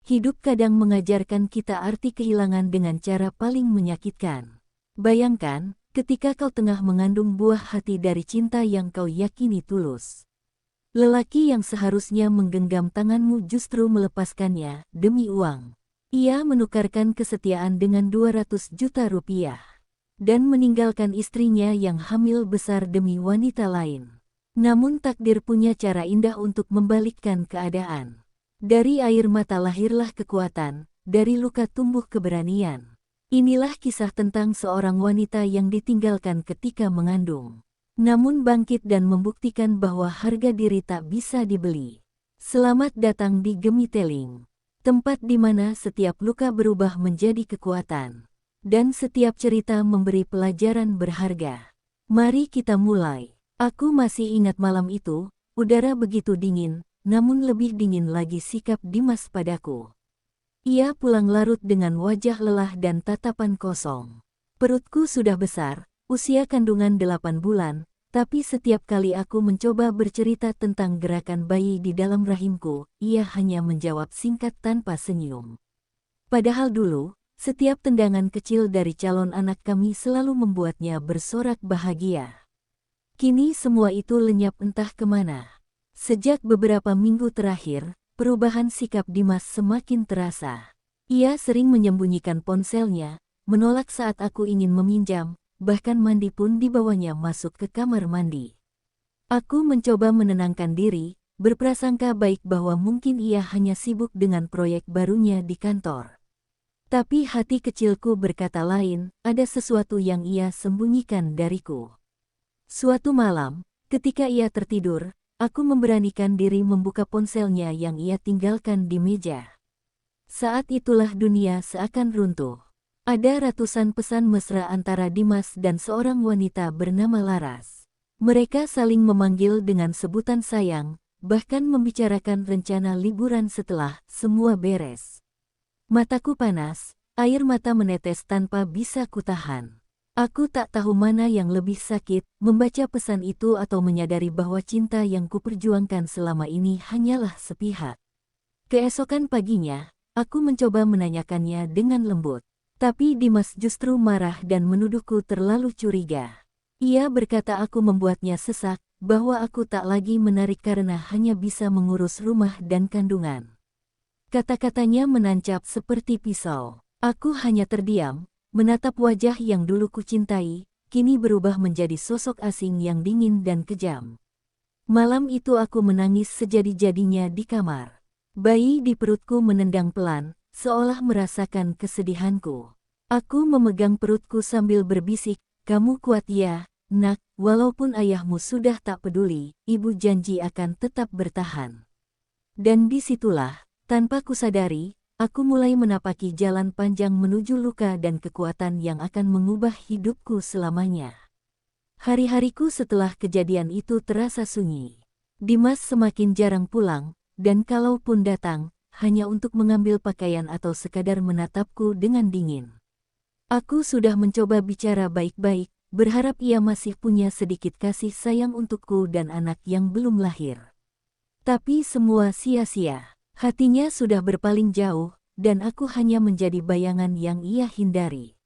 hidup kadang mengajarkan kita arti kehilangan dengan cara paling menyakitkan. Bayangkan, ketika kau tengah mengandung buah hati dari cinta yang kau yakini tulus. Lelaki yang seharusnya menggenggam tanganmu justru melepaskannya demi uang. Ia menukarkan kesetiaan dengan 200 juta rupiah. Dan meninggalkan istrinya yang hamil besar demi wanita lain. Namun takdir punya cara indah untuk membalikkan keadaan. Dari air mata lahirlah kekuatan, dari luka tumbuh keberanian. Inilah kisah tentang seorang wanita yang ditinggalkan ketika mengandung. Namun bangkit dan membuktikan bahwa harga diri tak bisa dibeli. Selamat datang di Gemiteling, tempat di mana setiap luka berubah menjadi kekuatan. Dan setiap cerita memberi pelajaran berharga. Mari kita mulai. Aku masih ingat malam itu, udara begitu dingin. Namun lebih dingin lagi sikap Dimas padaku. Ia pulang larut dengan wajah lelah dan tatapan kosong. Perutku sudah besar, usia kandungan 8 bulan, tapi setiap kali aku mencoba bercerita tentang gerakan bayi di dalam rahimku, ia hanya menjawab singkat tanpa senyum. Padahal dulu, setiap tendangan kecil dari calon anak kami selalu membuatnya bersorak bahagia. Kini semua itu lenyap entah kemana. Sejak beberapa minggu terakhir, perubahan sikap Dimas semakin terasa. Ia sering menyembunyikan ponselnya, menolak saat aku ingin meminjam, bahkan mandi pun dibawanya masuk ke kamar mandi. Aku mencoba menenangkan diri, berprasangka baik bahwa mungkin ia hanya sibuk dengan proyek barunya di kantor. Tapi hati kecilku berkata lain, ada sesuatu yang ia sembunyikan dariku. Suatu malam, ketika ia tertidur, aku memberanikan diri membuka ponselnya yang ia tinggalkan di meja. Saat itulah dunia seakan runtuh. Ada ratusan pesan mesra antara Dimas dan seorang wanita bernama Laras. Mereka saling memanggil dengan sebutan sayang, bahkan membicarakan rencana liburan setelah semua beres. Mataku panas, air mata menetes tanpa bisa kutahan. Aku tak tahu mana yang lebih sakit, membaca pesan itu atau menyadari bahwa cinta yang kuperjuangkan selama ini hanyalah sepihak. Keesokan paginya, aku mencoba menanyakannya dengan lembut. Tapi Dimas justru marah dan menuduhku terlalu curiga. Ia berkata aku membuatnya sesak, bahwa aku tak lagi menarik karena hanya bisa mengurus rumah dan kandungan. Kata-katanya menancap seperti pisau. Aku hanya terdiam. Menatap wajah yang dulu kucintai, kini berubah menjadi sosok asing yang dingin dan kejam. Malam itu aku menangis sejadi-jadinya di kamar. Bayi di perutku menendang pelan, seolah merasakan kesedihanku. Aku memegang perutku sambil berbisik, kamu kuat ya, nak, walaupun ayahmu sudah tak peduli, ibu janji akan tetap bertahan. Dan disitulah, tanpa kusadari, aku mulai menapaki jalan panjang menuju luka dan kekuatan yang akan mengubah hidupku selamanya. Hari-hariku setelah kejadian itu terasa sunyi. Dimas semakin jarang pulang, dan kalaupun datang, hanya untuk mengambil pakaian atau sekadar menatapku dengan dingin. Aku sudah mencoba bicara baik-baik, berharap ia masih punya sedikit kasih sayang untukku dan anak yang belum lahir. Tapi semua sia-sia. Hatinya sudah berpaling jauh, dan aku hanya menjadi bayangan yang ia hindari.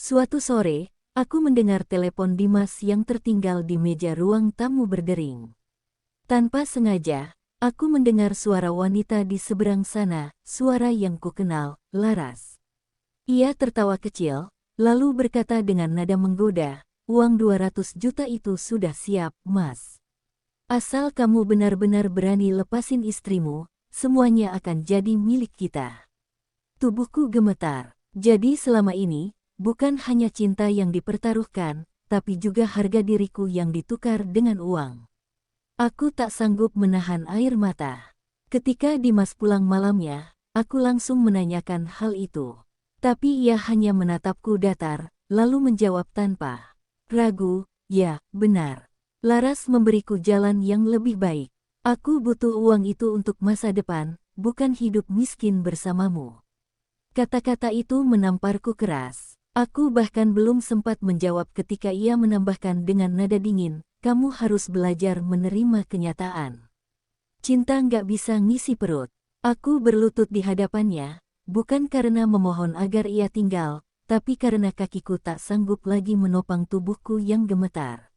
Suatu sore, aku mendengar telepon Dimas yang tertinggal di meja ruang tamu berdering. Tanpa sengaja, aku mendengar suara wanita di seberang sana, suara yang kukenal, Laras. Ia tertawa kecil, lalu berkata dengan nada menggoda, uang 200 juta itu sudah siap, Mas. Asal kamu benar-benar berani lepasin istrimu, semuanya akan jadi milik kita. Tubuhku gemetar. Jadi selama ini, bukan hanya cinta yang dipertaruhkan, tapi juga harga diriku yang ditukar dengan uang. Aku tak sanggup menahan air mata. Ketika Dimas pulang malamnya, aku langsung menanyakan hal itu. Tapi ia hanya menatapku datar, lalu menjawab tanpa ragu, ya, benar. Laras memberiku jalan yang lebih baik. Aku butuh uang itu untuk masa depan, bukan hidup miskin bersamamu. Kata-kata itu menamparku keras. Aku bahkan belum sempat menjawab ketika ia menambahkan dengan nada dingin, kamu harus belajar menerima kenyataan. Cinta nggak bisa ngisi perut. Aku berlutut di hadapannya, bukan karena memohon agar ia tinggal, tapi karena kakiku tak sanggup lagi menopang tubuhku yang gemetar.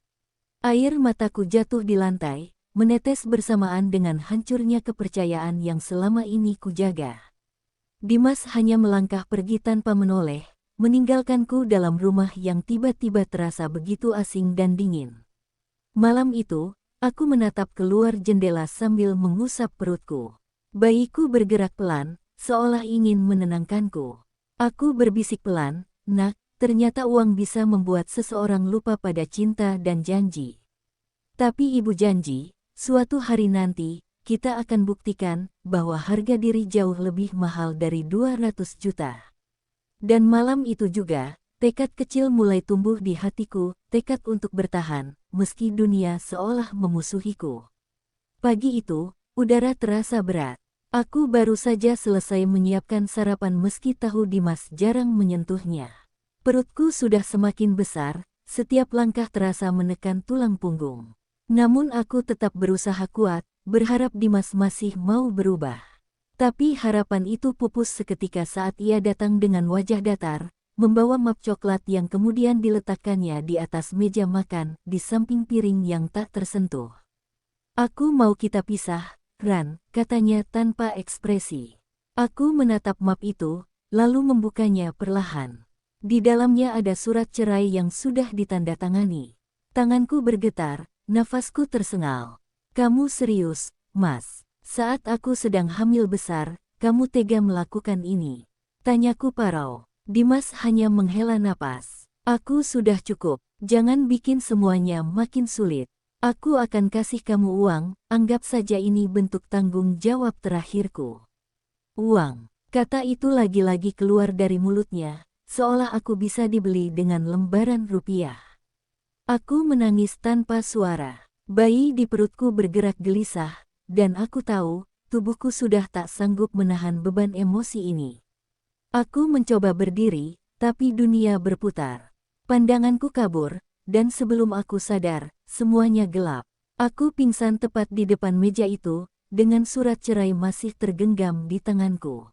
Air mataku jatuh di lantai, menetes bersamaan dengan hancurnya kepercayaan yang selama ini kujaga. Dimas hanya melangkah pergi tanpa menoleh, meninggalkanku dalam rumah yang tiba-tiba terasa begitu asing dan dingin. Malam itu, aku menatap keluar jendela sambil mengusap perutku. Bayiku bergerak pelan, seolah ingin menenangkanku. Aku berbisik pelan, "Nak, ternyata uang bisa membuat seseorang lupa pada cinta dan janji. Tapi ibu janji, suatu hari nanti, kita akan buktikan bahwa harga diri jauh lebih mahal dari 200 juta. Dan malam itu juga, tekad kecil mulai tumbuh di hatiku, tekad untuk bertahan, meski dunia seolah memusuhiku. Pagi itu, udara terasa berat. Aku baru saja selesai menyiapkan sarapan meski tahu Dimas jarang menyentuhnya. Perutku sudah semakin besar, setiap langkah terasa menekan tulang punggung. Namun aku tetap berusaha kuat, berharap Dimas masih mau berubah. Tapi harapan itu pupus seketika saat ia datang dengan wajah datar, membawa map coklat yang kemudian diletakkannya di atas meja makan, di samping piring yang tak tersentuh. "Aku mau kita pisah, Ran," katanya tanpa ekspresi. Aku menatap map itu, lalu membukanya perlahan. Di dalamnya ada surat cerai yang sudah ditandatangani. Tanganku bergetar, nafasku tersengal. "Kamu serius, Mas? Saat aku sedang hamil besar, kamu tega melakukan ini?" tanyaku parau. Dimas hanya menghela napas. "Aku sudah cukup, jangan bikin semuanya makin sulit. Aku akan kasih kamu uang, anggap saja ini bentuk tanggung jawab terakhirku." Uang, kata itu lagi-lagi keluar dari mulutnya, seolah aku bisa dibeli dengan lembaran rupiah. Aku menangis tanpa suara. Bayi di perutku bergerak gelisah, dan aku tahu, tubuhku sudah tak sanggup menahan beban emosi ini. Aku mencoba berdiri, tapi dunia berputar. Pandanganku kabur, dan sebelum aku sadar, semuanya gelap. Aku pingsan tepat di depan meja itu, dengan surat cerai masih tergenggam di tanganku.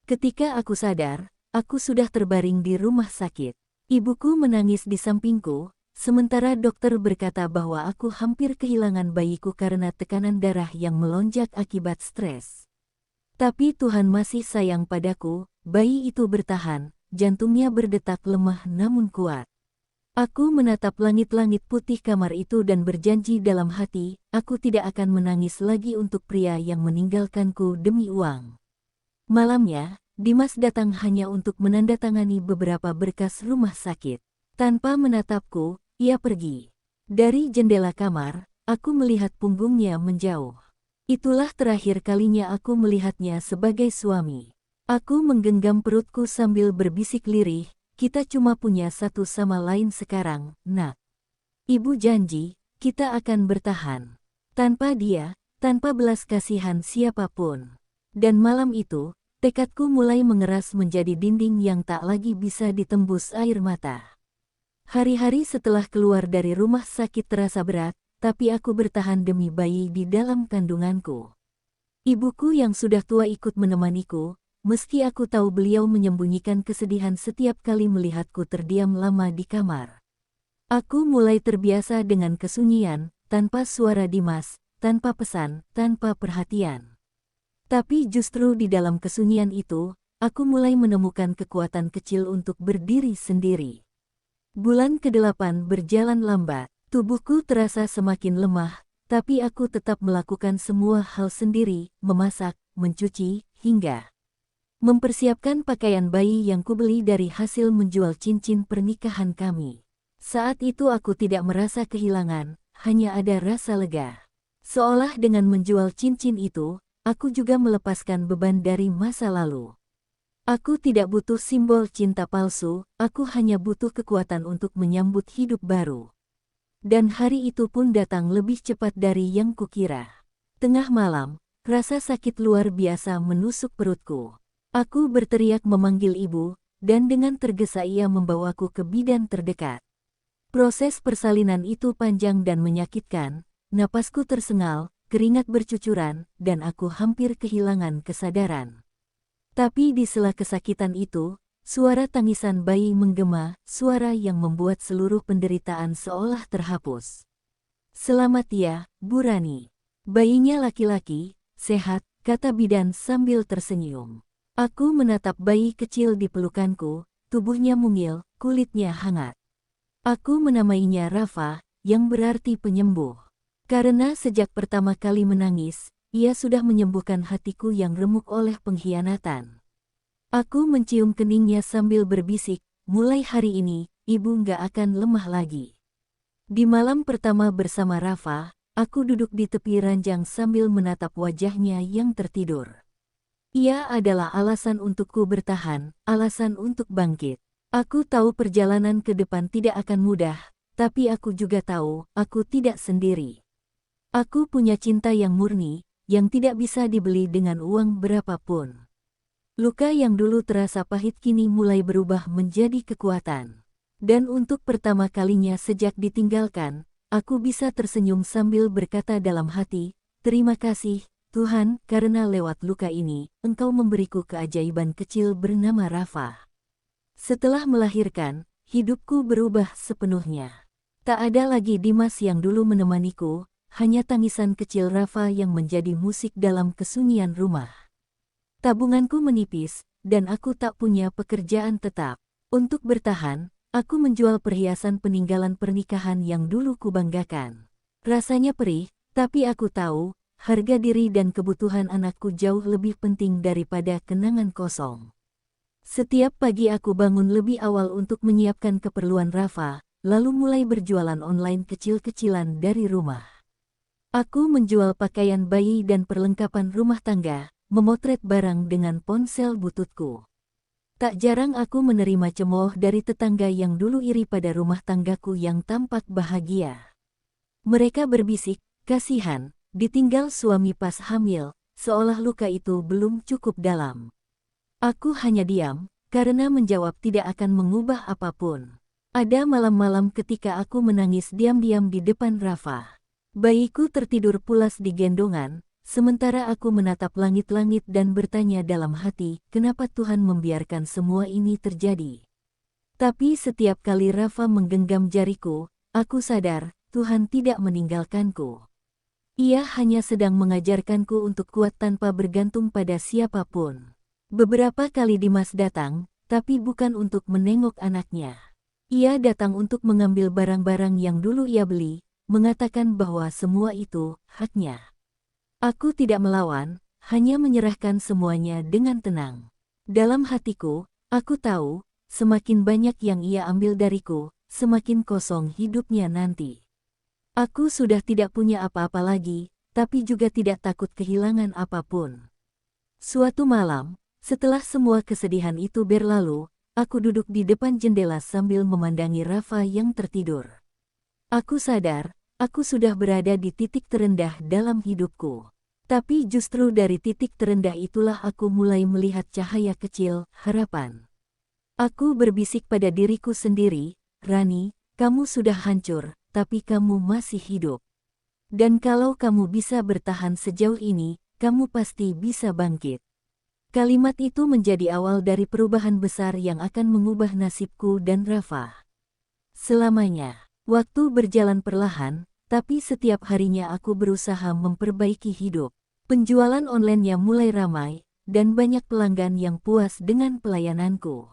Ketika aku sadar, aku sudah terbaring di rumah sakit. Ibuku menangis di sampingku, sementara dokter berkata bahwa aku hampir kehilangan bayiku karena tekanan darah yang melonjak akibat stres. Tapi Tuhan masih sayang padaku, bayi itu bertahan, jantungnya berdetak lemah namun kuat. Aku menatap langit-langit putih kamar itu dan berjanji dalam hati, aku tidak akan menangis lagi untuk pria yang meninggalkanku demi uang. Malamnya, Dimas datang hanya untuk menandatangani beberapa berkas rumah sakit. Tanpa menatapku, ia pergi. Dari jendela kamar, aku melihat punggungnya menjauh. Itulah terakhir kalinya aku melihatnya sebagai suami. Aku menggenggam perutku sambil berbisik lirih, "Kita cuma punya satu sama lain sekarang, Nak. Ibu janji, kita akan bertahan. Tanpa dia, tanpa belas kasihan siapapun." Dan malam itu, tekadku mulai mengeras menjadi dinding yang tak lagi bisa ditembus air mata. Hari-hari setelah keluar dari rumah sakit terasa berat, tapi aku bertahan demi bayi di dalam kandunganku. Ibuku yang sudah tua ikut menemaniku, meski aku tahu beliau menyembunyikan kesedihan setiap kali melihatku terdiam lama di kamar. Aku mulai terbiasa dengan kesunyian, tanpa suara Dimas, tanpa pesan, tanpa perhatian. Tapi justru di dalam kesunyian itu, aku mulai menemukan kekuatan kecil untuk berdiri sendiri. Bulan ke-8 berjalan lambat, tubuhku terasa semakin lemah, tapi aku tetap melakukan semua hal sendiri, memasak, mencuci, hingga mempersiapkan pakaian bayi yang kubeli dari hasil menjual cincin pernikahan kami. Saat itu aku tidak merasa kehilangan, hanya ada rasa lega. Seolah dengan menjual cincin itu, aku juga melepaskan beban dari masa lalu. Aku tidak butuh simbol cinta palsu, aku hanya butuh kekuatan untuk menyambut hidup baru. Dan hari itu pun datang lebih cepat dari yang kukira. Tengah malam, rasa sakit luar biasa menusuk perutku. Aku berteriak memanggil ibu, dan dengan tergesa ia membawaku ke bidan terdekat. Proses persalinan itu panjang dan menyakitkan, napasku tersengal, keringat bercucuran, dan aku hampir kehilangan kesadaran. Tapi di sela kesakitan itu, suara tangisan bayi menggema, suara yang membuat seluruh penderitaan seolah terhapus. "Selamat ya, Bu Rani. Bayinya laki-laki, sehat," kata bidan sambil tersenyum. Aku menatap bayi kecil di pelukanku, tubuhnya mungil, kulitnya hangat. Aku menamainya Rafa, yang berarti penyembuh. Karena sejak pertama kali menangis, ia sudah menyembuhkan hatiku yang remuk oleh pengkhianatan. Aku mencium keningnya sambil berbisik, "Mulai hari ini, ibu nggak akan lemah lagi." Di malam pertama bersama Rafa, aku duduk di tepi ranjang sambil menatap wajahnya yang tertidur. Ia adalah alasan untukku bertahan, alasan untuk bangkit. Aku tahu perjalanan ke depan tidak akan mudah, tapi aku juga tahu aku tidak sendiri. Aku punya cinta yang murni, yang tidak bisa dibeli dengan uang berapapun. Luka yang dulu terasa pahit kini mulai berubah menjadi kekuatan. Dan untuk pertama kalinya sejak ditinggalkan, aku bisa tersenyum sambil berkata dalam hati, "Terima kasih, Tuhan, karena lewat luka ini, Engkau memberiku keajaiban kecil bernama Rafa." Setelah melahirkan, hidupku berubah sepenuhnya. Tak ada lagi Dimas yang dulu menemaniku, hanya tangisan kecil Rafa yang menjadi musik dalam kesunyian rumah. Tabunganku menipis, dan aku tak punya pekerjaan tetap. Untuk bertahan, aku menjual perhiasan peninggalan pernikahan yang dulu kubanggakan. Rasanya perih, tapi aku tahu, harga diri dan kebutuhan anakku jauh lebih penting daripada kenangan kosong. Setiap pagi aku bangun lebih awal untuk menyiapkan keperluan Rafa, lalu mulai berjualan online kecil-kecilan dari rumah. Aku menjual pakaian bayi dan perlengkapan rumah tangga, memotret barang dengan ponsel bututku. Tak jarang aku menerima cemooh dari tetangga yang dulu iri pada rumah tanggaku yang tampak bahagia. Mereka berbisik, "Kasihan, ditinggal suami pas hamil," seolah luka itu belum cukup dalam. Aku hanya diam, karena menjawab tidak akan mengubah apapun. Ada malam-malam ketika aku menangis diam-diam di depan Rafa. Bayiku tertidur pulas di gendongan, sementara aku menatap langit-langit dan bertanya dalam hati, kenapa Tuhan membiarkan semua ini terjadi? Tapi setiap kali Rafa menggenggam jariku, aku sadar, Tuhan tidak meninggalkanku. Ia hanya sedang mengajarkanku untuk kuat tanpa bergantung pada siapapun. Beberapa kali Dimas datang, tapi bukan untuk menengok anaknya. Ia datang untuk mengambil barang-barang yang dulu ia beli, mengatakan bahwa semua itu haknya. Aku tidak melawan, hanya menyerahkan semuanya dengan tenang. Dalam hatiku, aku tahu, semakin banyak yang ia ambil dariku, semakin kosong hidupnya nanti. Aku sudah tidak punya apa-apa lagi, tapi juga tidak takut kehilangan apapun. Suatu malam, setelah semua kesedihan itu berlalu, aku duduk di depan jendela sambil memandangi Rafa yang tertidur. Aku sadar, aku sudah berada di titik terendah dalam hidupku. Tapi justru dari titik terendah itulah aku mulai melihat cahaya kecil, harapan. Aku berbisik pada diriku sendiri, "Rani, kamu sudah hancur, tapi kamu masih hidup. Dan kalau kamu bisa bertahan sejauh ini, kamu pasti bisa bangkit." Kalimat itu menjadi awal dari perubahan besar yang akan mengubah nasibku dan Rafa. Selamanya, waktu berjalan perlahan, tapi setiap harinya aku berusaha memperbaiki hidup. Penjualan online-nya mulai ramai, dan banyak pelanggan yang puas dengan pelayananku.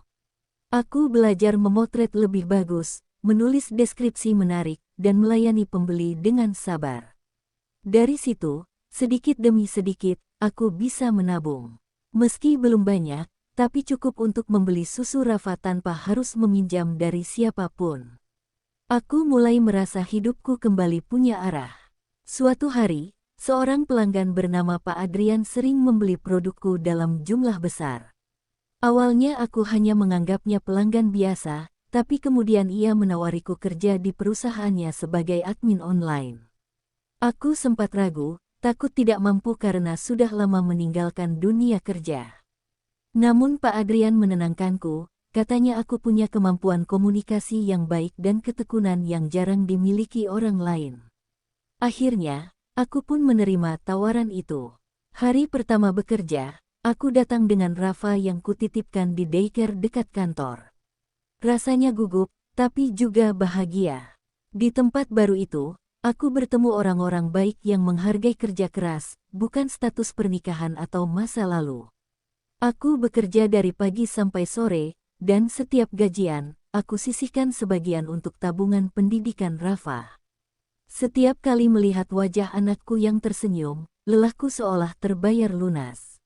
Aku belajar memotret lebih bagus, menulis deskripsi menarik, dan melayani pembeli dengan sabar. Dari situ, sedikit demi sedikit, aku bisa menabung. Meski belum banyak, tapi cukup untuk membeli susu Rafa tanpa harus meminjam dari siapapun. Aku mulai merasa hidupku kembali punya arah. Suatu hari, seorang pelanggan bernama Pak Adrian sering membeli produkku dalam jumlah besar. Awalnya aku hanya menganggapnya pelanggan biasa, tapi kemudian ia menawariku kerja di perusahaannya sebagai admin online. Aku sempat ragu, takut tidak mampu karena sudah lama meninggalkan dunia kerja. Namun Pak Adrian menenangkanku, katanya aku punya kemampuan komunikasi yang baik dan ketekunan yang jarang dimiliki orang lain. Akhirnya, aku pun menerima tawaran itu. Hari pertama bekerja, aku datang dengan Rafa yang kutitipkan di daycare dekat kantor. Rasanya gugup, tapi juga bahagia. Di tempat baru itu, aku bertemu orang-orang baik yang menghargai kerja keras, bukan status pernikahan atau masa lalu. Aku bekerja dari pagi sampai sore, dan setiap gajian, aku sisihkan sebagian untuk tabungan pendidikan Rafa. Setiap kali melihat wajah anakku yang tersenyum, lelahku seolah terbayar lunas.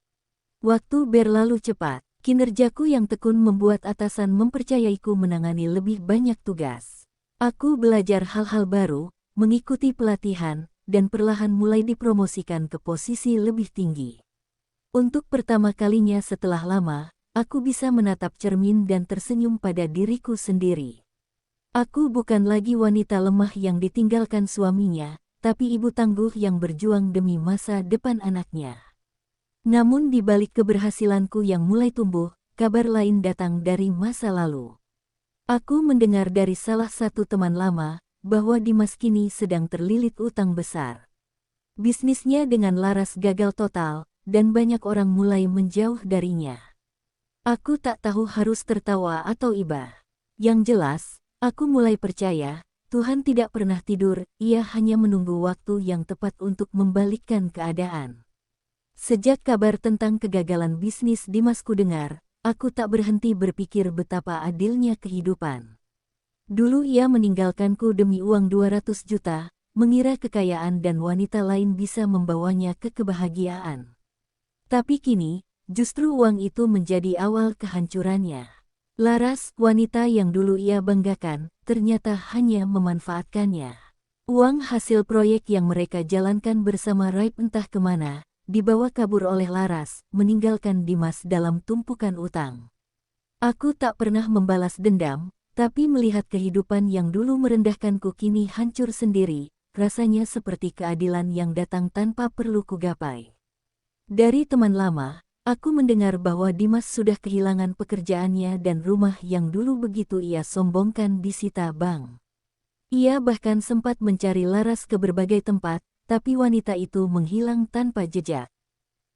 Waktu berlalu cepat, kinerjaku yang tekun membuat atasan mempercayaiku menangani lebih banyak tugas. Aku belajar hal-hal baru, mengikuti pelatihan, dan perlahan mulai dipromosikan ke posisi lebih tinggi. Untuk pertama kalinya setelah lama, aku bisa menatap cermin dan tersenyum pada diriku sendiri. Aku bukan lagi wanita lemah yang ditinggalkan suaminya, tapi ibu tangguh yang berjuang demi masa depan anaknya. Namun di balik keberhasilanku yang mulai tumbuh, kabar lain datang dari masa lalu. Aku mendengar dari salah satu teman lama, bahwa Dimas kini sedang terlilit utang besar. Bisnisnya dengan Laras gagal total, dan banyak orang mulai menjauh darinya. Aku tak tahu harus tertawa atau iba. Yang jelas, aku mulai percaya, Tuhan tidak pernah tidur, Ia hanya menunggu waktu yang tepat untuk membalikkan keadaan. Sejak kabar tentang kegagalan bisnis Dimasku dengar, aku tak berhenti berpikir betapa adilnya kehidupan. Dulu ia meninggalkanku demi uang 200 juta, mengira kekayaan dan wanita lain bisa membawanya ke kebahagiaan. Tapi kini, justru uang itu menjadi awal kehancurannya. Laras, wanita yang dulu ia banggakan, ternyata hanya memanfaatkannya. Uang hasil proyek yang mereka jalankan bersama Raib entah kemana, dibawa kabur oleh Laras, meninggalkan Dimas dalam tumpukan utang. Aku tak pernah membalas dendam, tapi melihat kehidupan yang dulu merendahkanku kini hancur sendiri, rasanya seperti keadilan yang datang tanpa perlu kugapai. Dari teman lama, aku mendengar bahwa Dimas sudah kehilangan pekerjaannya dan rumah yang dulu begitu ia sombongkan disita bank. Ia bahkan sempat mencari Laras ke berbagai tempat, tapi wanita itu menghilang tanpa jejak.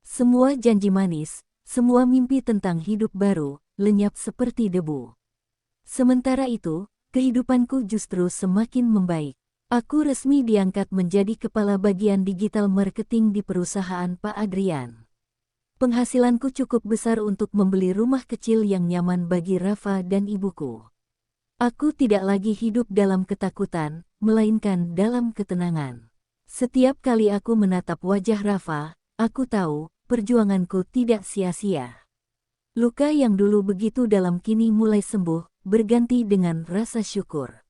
Semua janji manis, semua mimpi tentang hidup baru, lenyap seperti debu. Sementara itu, kehidupanku justru semakin membaik. Aku resmi diangkat menjadi kepala bagian digital marketing di perusahaan Pak Adrian. Penghasilanku cukup besar untuk membeli rumah kecil yang nyaman bagi Rafa dan ibuku. Aku tidak lagi hidup dalam ketakutan, melainkan dalam ketenangan. Setiap kali aku menatap wajah Rafa, aku tahu, perjuanganku tidak sia-sia. Luka yang dulu begitu dalam kini mulai sembuh, berganti dengan rasa syukur.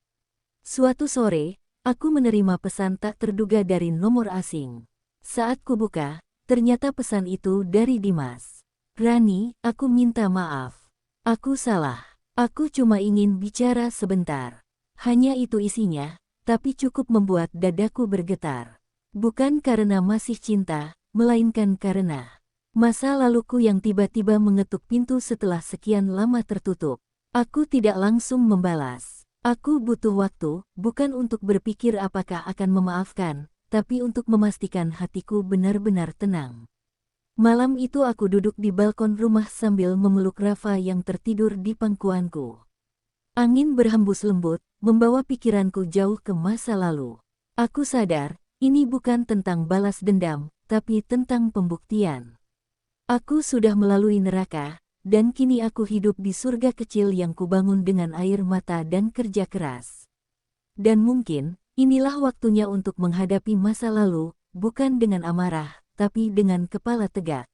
Suatu sore, aku menerima pesan tak terduga dari nomor asing. Saat kubuka, ternyata pesan itu dari Dimas. "Rani, aku minta maaf. Aku salah. Aku cuma ingin bicara sebentar." Hanya itu isinya, tapi cukup membuat dadaku bergetar. Bukan karena masih cinta, melainkan karena masa laluku yang tiba-tiba mengetuk pintu setelah sekian lama tertutup. Aku tidak langsung membalas. Aku butuh waktu, bukan untuk berpikir apakah akan memaafkan, tapi untuk memastikan hatiku benar-benar tenang. Malam itu aku duduk di balkon rumah sambil memeluk Rafa yang tertidur di pangkuanku. Angin berhembus lembut, membawa pikiranku jauh ke masa lalu. Aku sadar, ini bukan tentang balas dendam, tapi tentang pembuktian. Aku sudah melalui neraka, dan kini aku hidup di surga kecil yang kubangun dengan air mata dan kerja keras. Dan mungkin, inilah waktunya untuk menghadapi masa lalu, bukan dengan amarah, tapi dengan kepala tegak.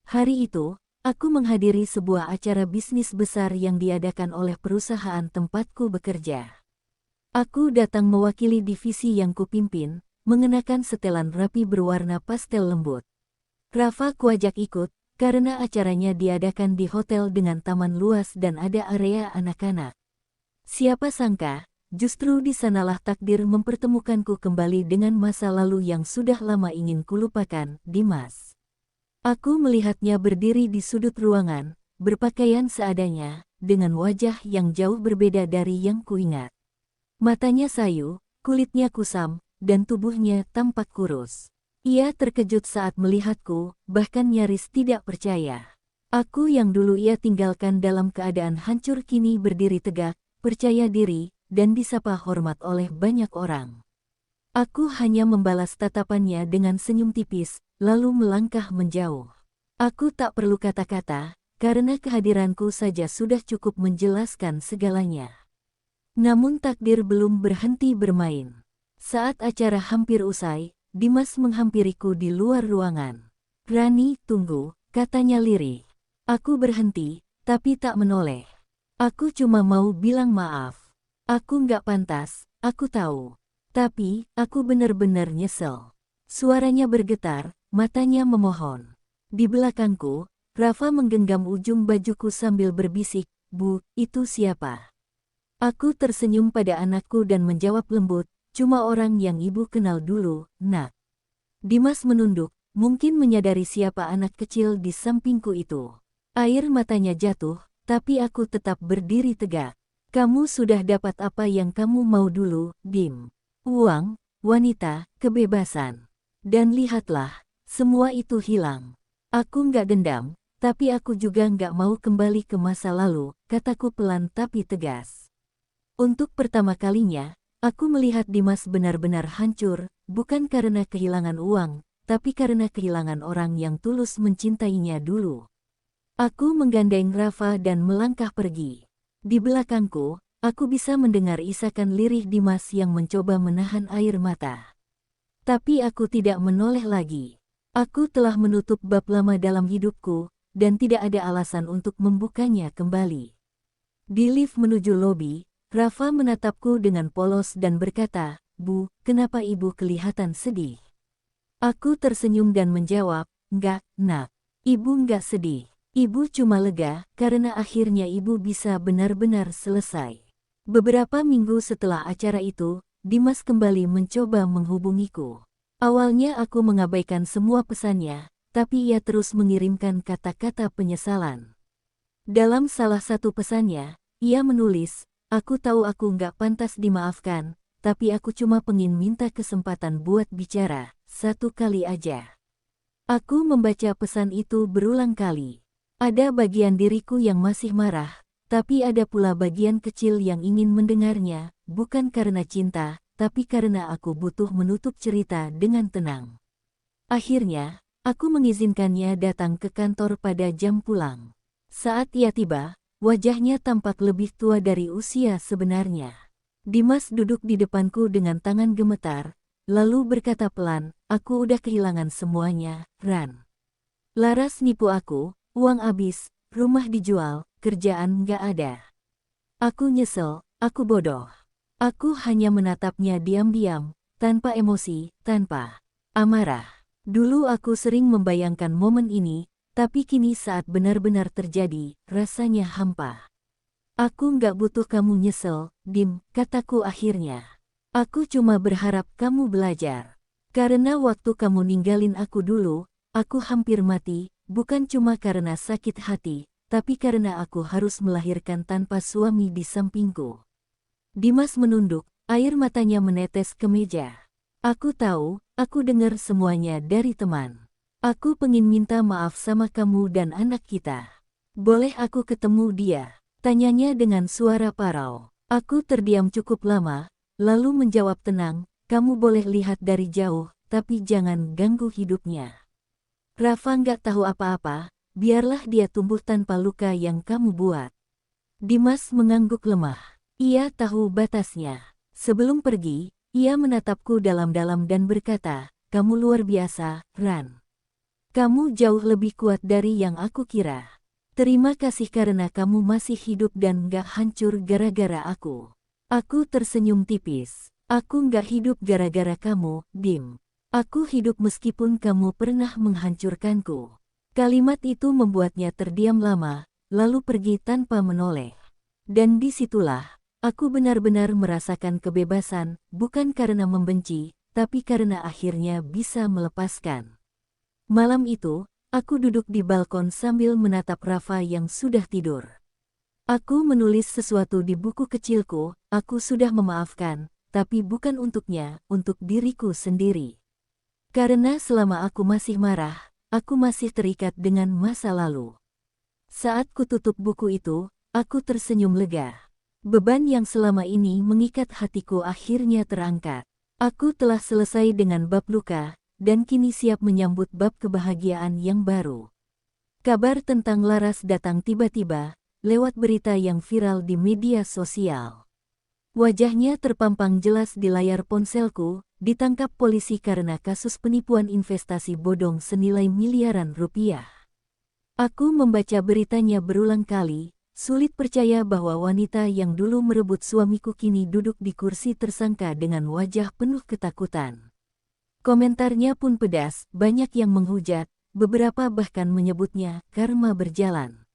Hari itu, aku menghadiri sebuah acara bisnis besar yang diadakan oleh perusahaan tempatku bekerja. Aku datang mewakili divisi yang kupimpin, mengenakan setelan rapi berwarna pastel lembut. Rafa kuajak ikut, karena acaranya diadakan di hotel dengan taman luas dan ada area anak-anak. Siapa sangka, justru di sanalah takdir mempertemukanku kembali dengan masa lalu yang sudah lama ingin kulupakan, Dimas. Aku melihatnya berdiri di sudut ruangan, berpakaian seadanya, dengan wajah yang jauh berbeda dari yang kuingat. Matanya sayu, kulitnya kusam, dan tubuhnya tampak kurus. Ia terkejut saat melihatku, bahkan nyaris tidak percaya. Aku yang dulu ia tinggalkan dalam keadaan hancur kini berdiri tegak, percaya diri, dan disapa hormat oleh banyak orang. Aku hanya membalas tatapannya dengan senyum tipis, lalu melangkah menjauh. Aku tak perlu kata-kata, karena kehadiranku saja sudah cukup menjelaskan segalanya. Namun takdir belum berhenti bermain. Saat acara hampir usai, Dimas menghampiriku di luar ruangan. "Rani, tunggu," katanya lirih. Aku berhenti, tapi tak menoleh. "Aku cuma mau bilang maaf. Aku nggak pantas, aku tahu. Tapi, aku benar-benar nyesel." Suaranya bergetar, matanya memohon. Di belakangku, Rafa menggenggam ujung bajuku sambil berbisik, "Bu, itu siapa?" Aku tersenyum pada anakku dan menjawab lembut, "Cuma orang yang ibu kenal dulu, Nak." Dimas menunduk, mungkin menyadari siapa anak kecil di sampingku itu. Air matanya jatuh, tapi aku tetap berdiri tegak. "Kamu sudah dapat apa yang kamu mau dulu, Dim. Uang, wanita, kebebasan. Dan lihatlah, semua itu hilang. Aku nggak dendam, tapi aku juga nggak mau kembali ke masa lalu," kataku pelan tapi tegas. Untuk pertama kalinya, aku melihat Dimas benar-benar hancur, bukan karena kehilangan uang, tapi karena kehilangan orang yang tulus mencintainya dulu. Aku menggandeng Rafa dan melangkah pergi. Di belakangku, aku bisa mendengar isakan lirih Dimas yang mencoba menahan air mata. Tapi aku tidak menoleh lagi. Aku telah menutup bab lama dalam hidupku, dan tidak ada alasan untuk membukanya kembali. Di lift menuju lobi, Rafa menatapku dengan polos dan berkata, "Bu, kenapa ibu kelihatan sedih?" Aku tersenyum dan menjawab, "Enggak, Nak. Ibu enggak sedih. Ibu cuma lega karena akhirnya ibu bisa benar-benar selesai." Beberapa minggu setelah acara itu, Dimas kembali mencoba menghubungiku. Awalnya aku mengabaikan semua pesannya, tapi ia terus mengirimkan kata-kata penyesalan. Dalam salah satu pesannya, ia menulis, "Aku tahu aku nggak pantas dimaafkan, tapi aku cuma pengen minta kesempatan buat bicara, satu kali aja." Aku membaca pesan itu berulang kali. Ada bagian diriku yang masih marah, tapi ada pula bagian kecil yang ingin mendengarnya, bukan karena cinta, tapi karena aku butuh menutup cerita dengan tenang. Akhirnya, aku mengizinkannya datang ke kantor pada jam pulang. Saat ia tiba, wajahnya tampak lebih tua dari usia sebenarnya. Dimas duduk di depanku dengan tangan gemetar, lalu berkata pelan, "Aku udah kehilangan semuanya, Ran. Laras nipu aku, uang habis, rumah dijual, kerjaan nggak ada. Aku nyesel, aku bodoh." Aku hanya menatapnya diam-diam, tanpa emosi, tanpa amarah. Dulu aku sering membayangkan momen ini, tapi kini saat benar-benar terjadi, rasanya hampa. "Aku nggak butuh kamu nyesel, Dim," kataku akhirnya. "Aku cuma berharap kamu belajar. Karena waktu kamu ninggalin aku dulu, aku hampir mati, bukan cuma karena sakit hati, tapi karena aku harus melahirkan tanpa suami di sampingku." Dimas menunduk, air matanya menetes ke meja. "Aku tahu, aku dengar semuanya dari teman. Aku pengen minta maaf sama kamu dan anak kita. Boleh aku ketemu dia?" tanyanya dengan suara parau. Aku terdiam cukup lama, lalu menjawab tenang, "Kamu boleh lihat dari jauh, tapi jangan ganggu hidupnya. Rafa nggak tahu apa-apa, biarlah dia tumbuh tanpa luka yang kamu buat." Dimas mengangguk lemah. Ia tahu batasnya. Sebelum pergi, ia menatapku dalam-dalam dan berkata, "Kamu luar biasa, Ran. Kamu jauh lebih kuat dari yang aku kira. Terima kasih karena kamu masih hidup dan nggak hancur gara-gara aku." Aku tersenyum tipis. "Aku nggak hidup gara-gara kamu, Dim. Aku hidup meskipun kamu pernah menghancurkanku." Kalimat itu membuatnya terdiam lama, lalu pergi tanpa menoleh. Dan disitulah, aku benar-benar merasakan kebebasan, bukan karena membenci, tapi karena akhirnya bisa melepaskan. Malam itu, aku duduk di balkon sambil menatap Rafa yang sudah tidur. Aku menulis sesuatu di buku kecilku, "Aku sudah memaafkan, tapi bukan untuknya, untuk diriku sendiri." Karena selama aku masih marah, aku masih terikat dengan masa lalu. Saat kututup buku itu, aku tersenyum lega. Beban yang selama ini mengikat hatiku akhirnya terangkat. Aku telah selesai dengan bab luka, dan kini siap menyambut bab kebahagiaan yang baru. Kabar tentang Laras datang tiba-tiba, lewat berita yang viral di media sosial. Wajahnya terpampang jelas di layar ponselku, ditangkap polisi karena kasus penipuan investasi bodong senilai miliaran rupiah. Aku membaca beritanya berulang kali, sulit percaya bahwa wanita yang dulu merebut suamiku kini duduk di kursi tersangka dengan wajah penuh ketakutan. Komentarnya pun pedas, banyak yang menghujat, beberapa bahkan menyebutnya karma berjalan.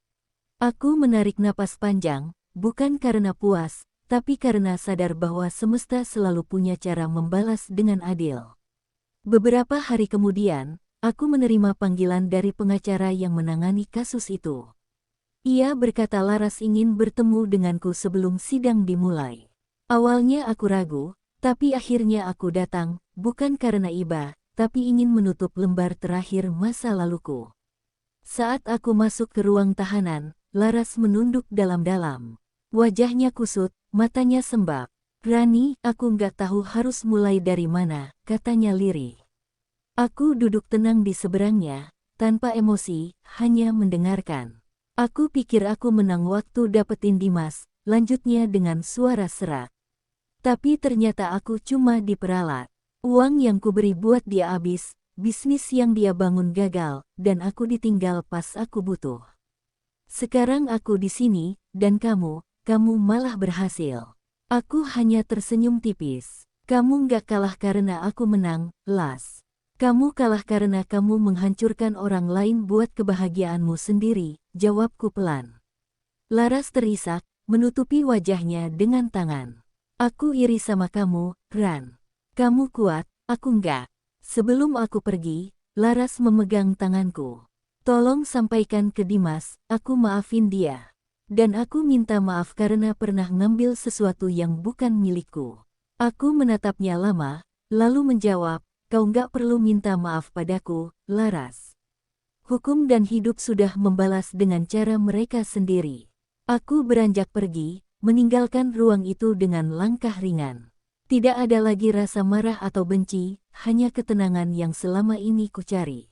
Aku menarik napas panjang, bukan karena puas, tapi karena sadar bahwa semesta selalu punya cara membalas dengan adil. Beberapa hari kemudian, aku menerima panggilan dari pengacara yang menangani kasus itu. Ia berkata Laras ingin bertemu denganku sebelum sidang dimulai. Awalnya aku ragu, tapi akhirnya aku datang, bukan karena iba, tapi ingin menutup lembar terakhir masa laluku. Saat aku masuk ke ruang tahanan, Laras menunduk dalam-dalam. Wajahnya kusut, matanya sembab. "Rani, aku nggak tahu harus mulai dari mana," katanya lirih. Aku duduk tenang di seberangnya, tanpa emosi, hanya mendengarkan. "Aku pikir aku menang waktu dapetin Dimas," lanjutnya dengan suara serak. "Tapi ternyata aku cuma diperalat. Uang yang kuberi buat dia habis, bisnis yang dia bangun gagal, dan aku ditinggal pas aku butuh. Sekarang aku di sini, dan kamu malah berhasil." Aku hanya tersenyum tipis. "Kamu nggak kalah karena aku menang, Las. Kamu kalah karena kamu menghancurkan orang lain buat kebahagiaanmu sendiri," jawabku pelan. Laras terisak, menutupi wajahnya dengan tangan. "Aku iri sama kamu, Ran. Kamu kuat, aku enggak." Sebelum aku pergi, Laras memegang tanganku. "Tolong sampaikan ke Dimas, aku maafin dia. Dan aku minta maaf karena pernah ngambil sesuatu yang bukan milikku." Aku menatapnya lama, lalu menjawab, "Kau nggak perlu minta maaf padaku, Laras. Hukum dan hidup sudah membalas dengan cara mereka sendiri." Aku beranjak pergi, meninggalkan ruang itu dengan langkah ringan. Tidak ada lagi rasa marah atau benci, hanya ketenangan yang selama ini kucari.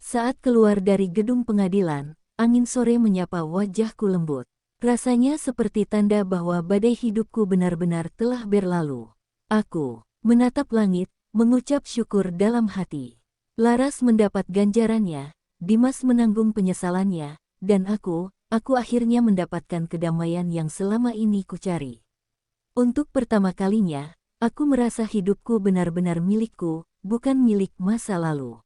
Saat keluar dari gedung pengadilan, angin sore menyapa wajahku lembut. Rasanya seperti tanda bahwa badai hidupku benar-benar telah berlalu. Aku menatap langit, mengucap syukur dalam hati. Laras mendapat ganjarannya, Dimas menanggung penyesalannya, dan aku akhirnya mendapatkan kedamaian yang selama ini kucari. Untuk pertama kalinya, aku merasa hidupku benar-benar milikku, bukan milik masa lalu.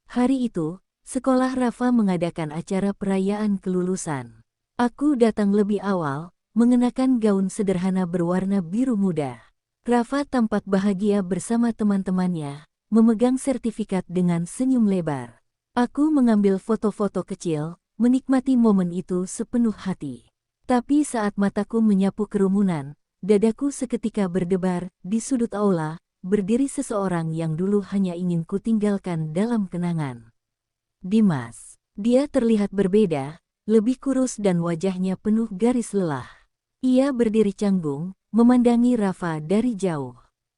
Hari itu, sekolah Rafa mengadakan acara perayaan kelulusan. Aku datang lebih awal, mengenakan gaun sederhana berwarna biru muda. Rafa tampak bahagia bersama teman-temannya, memegang sertifikat dengan senyum lebar. Aku mengambil foto-foto kecil, menikmati momen itu sepenuh hati. Tapi saat mataku menyapu kerumunan, dadaku seketika berdebar. Di sudut aula, berdiri seseorang yang dulu hanya ingin kutinggalkan dalam kenangan. Dimas. Dia terlihat berbeda, lebih kurus dan wajahnya penuh garis lelah. Ia berdiri canggung, memandangi Rafa dari jauh.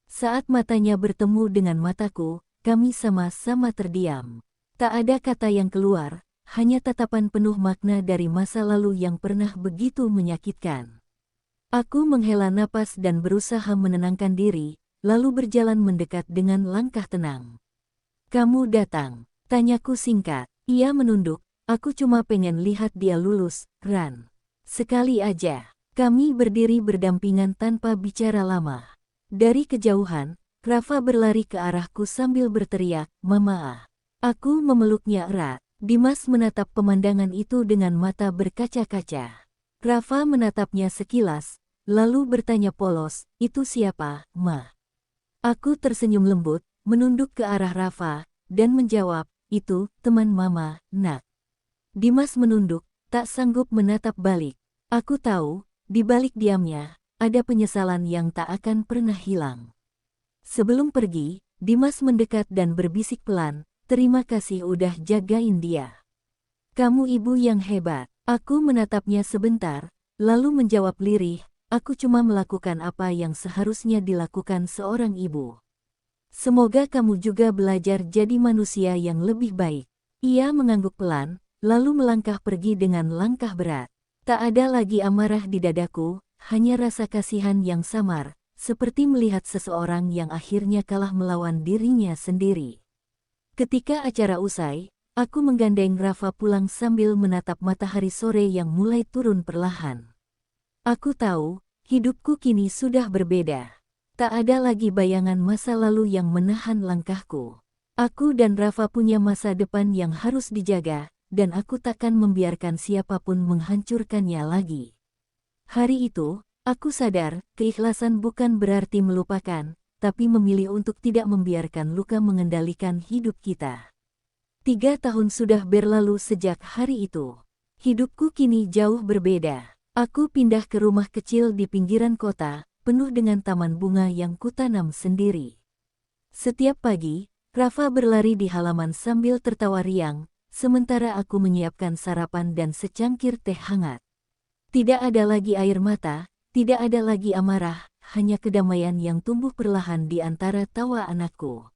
Saat matanya bertemu dengan mataku, kami sama-sama terdiam. Tak ada kata yang keluar, hanya tatapan penuh makna dari masa lalu yang pernah begitu menyakitkan. Aku menghela napas dan berusaha menenangkan diri, lalu berjalan mendekat dengan langkah tenang. "Kamu datang?" tanyaku singkat. Ia menunduk. "Aku cuma pengen lihat dia lulus, Ran. Sekali aja." Kami berdiri berdampingan tanpa bicara lama. Dari kejauhan, Rafa berlari ke arahku sambil berteriak, "Mama." Aku memeluknya erat. Dimas menatap pemandangan itu dengan mata berkaca-kaca. Rafa menatapnya sekilas, lalu bertanya polos, "Itu siapa, Ma?" Aku tersenyum lembut, menunduk ke arah Rafa, dan menjawab, "Itu teman Mama, Nak." Dimas menunduk, tak sanggup menatap balik. Aku tahu, di balik diamnya, ada penyesalan yang tak akan pernah hilang. Sebelum pergi, Dimas mendekat dan berbisik pelan, "Terima kasih udah jagain dia. Kamu ibu yang hebat." Aku menatapnya sebentar, lalu menjawab lirih, "Aku cuma melakukan apa yang seharusnya dilakukan seorang ibu. Semoga kamu juga belajar jadi manusia yang lebih baik." Ia mengangguk pelan, lalu melangkah pergi dengan langkah berat. Tak ada lagi amarah di dadaku, hanya rasa kasihan yang samar, seperti melihat seseorang yang akhirnya kalah melawan dirinya sendiri. Ketika acara usai, aku menggandeng Rafa pulang sambil menatap matahari sore yang mulai turun perlahan. Aku tahu, hidupku kini sudah berbeda. Tak ada lagi bayangan masa lalu yang menahan langkahku. Aku dan Rafa punya masa depan yang harus dijaga, dan aku takkan membiarkan siapapun menghancurkannya lagi. Hari itu, aku sadar, keikhlasan bukan berarti melupakan, tapi memilih untuk tidak membiarkan luka mengendalikan hidup kita. 3 tahun sudah berlalu sejak hari itu. Hidupku kini jauh berbeda. Aku pindah ke rumah kecil di pinggiran kota, penuh dengan taman bunga yang kutanam sendiri. Setiap pagi, Rafa berlari di halaman sambil tertawa riang, sementara aku menyiapkan sarapan dan secangkir teh hangat. Tidak ada lagi air mata, tidak ada lagi amarah, hanya kedamaian yang tumbuh perlahan di antara tawa anakku.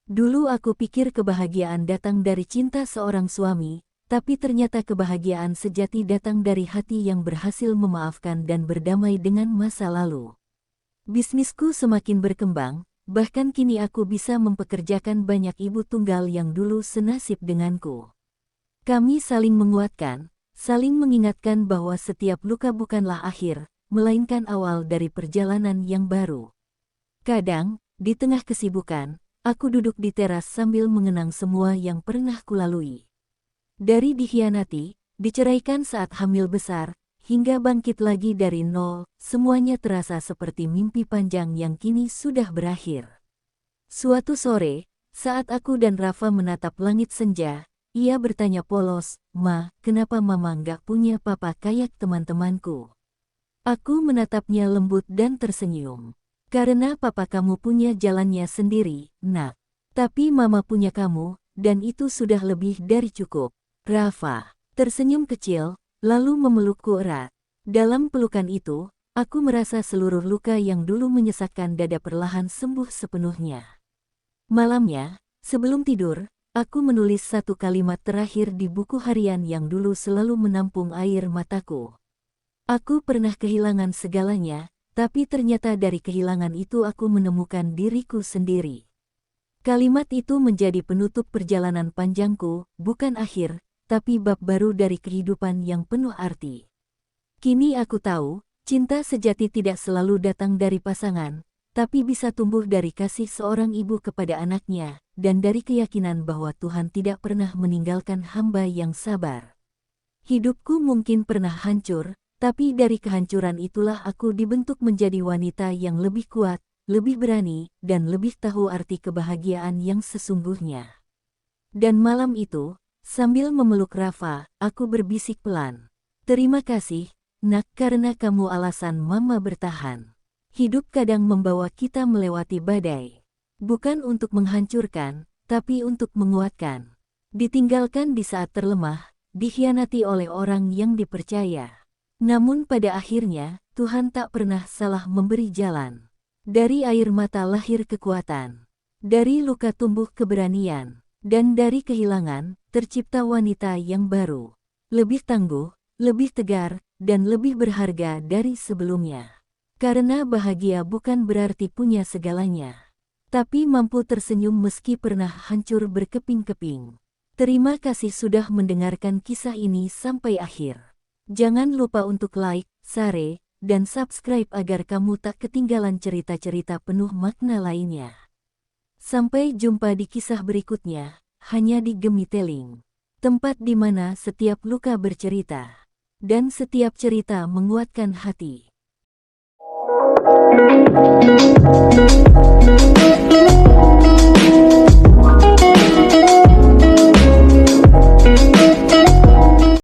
Dulu aku pikir kebahagiaan datang dari cinta seorang suami, tapi ternyata kebahagiaan sejati datang dari hati yang berhasil memaafkan dan berdamai dengan masa lalu. Bisnisku semakin berkembang, bahkan kini aku bisa mempekerjakan banyak ibu tunggal yang dulu senasib denganku. Kami saling menguatkan, saling mengingatkan bahwa setiap luka bukanlah akhir, melainkan awal dari perjalanan yang baru. Kadang, di tengah kesibukan, aku duduk di teras sambil mengenang semua yang pernah kulalui. Dari dikhianati, diceraikan saat hamil besar, hingga bangkit lagi dari nol, semuanya terasa seperti mimpi panjang yang kini sudah berakhir. Suatu sore, saat aku dan Rafa menatap langit senja, ia bertanya polos, "Ma, kenapa Mama nggak punya papa kayak teman-temanku?" Aku menatapnya lembut dan tersenyum. "Karena papa kamu punya jalannya sendiri, Nak. Tapi Mama punya kamu, dan itu sudah lebih dari cukup." Rafa tersenyum kecil, lalu memelukku erat. Dalam pelukan itu, aku merasa seluruh luka yang dulu menyesakkan dada perlahan sembuh sepenuhnya. Malamnya, sebelum tidur, aku menulis satu kalimat terakhir di buku harian yang dulu selalu menampung air mataku. Aku pernah kehilangan segalanya, tapi ternyata dari kehilangan itu aku menemukan diriku sendiri. Kalimat itu menjadi penutup perjalanan panjangku, bukan akhir, tapi bab baru dari kehidupan yang penuh arti. Kini aku tahu, cinta sejati tidak selalu datang dari pasangan, tapi bisa tumbuh dari kasih seorang ibu kepada anaknya, dan dari keyakinan bahwa Tuhan tidak pernah meninggalkan hamba yang sabar. Hidupku mungkin pernah hancur, tapi dari kehancuran itulah aku dibentuk menjadi wanita yang lebih kuat, lebih berani, dan lebih tahu arti kebahagiaan yang sesungguhnya. Dan malam itu, sambil memeluk Rafa, aku berbisik pelan, "Terima kasih, Nak, karena kamu alasan Mama bertahan." Hidup kadang membawa kita melewati badai. Bukan untuk menghancurkan, tapi untuk menguatkan. Ditinggalkan di saat terlemah, dikhianati oleh orang yang dipercaya. Namun pada akhirnya, Tuhan tak pernah salah memberi jalan. Dari air mata lahir kekuatan. Dari luka tumbuh keberanian. Dan dari kehilangan, tercipta wanita yang baru. Lebih tangguh, lebih tegar, dan lebih berharga dari sebelumnya. Karena bahagia bukan berarti punya segalanya. Tapi mampu tersenyum meski pernah hancur berkeping-keping. Terima kasih sudah mendengarkan kisah ini sampai akhir. Jangan lupa untuk like, share, dan subscribe agar kamu tak ketinggalan cerita-cerita penuh makna lainnya. Sampai jumpa di kisah berikutnya, hanya di Gemiteling. Tempat di mana setiap luka bercerita, dan setiap cerita menguatkan hati.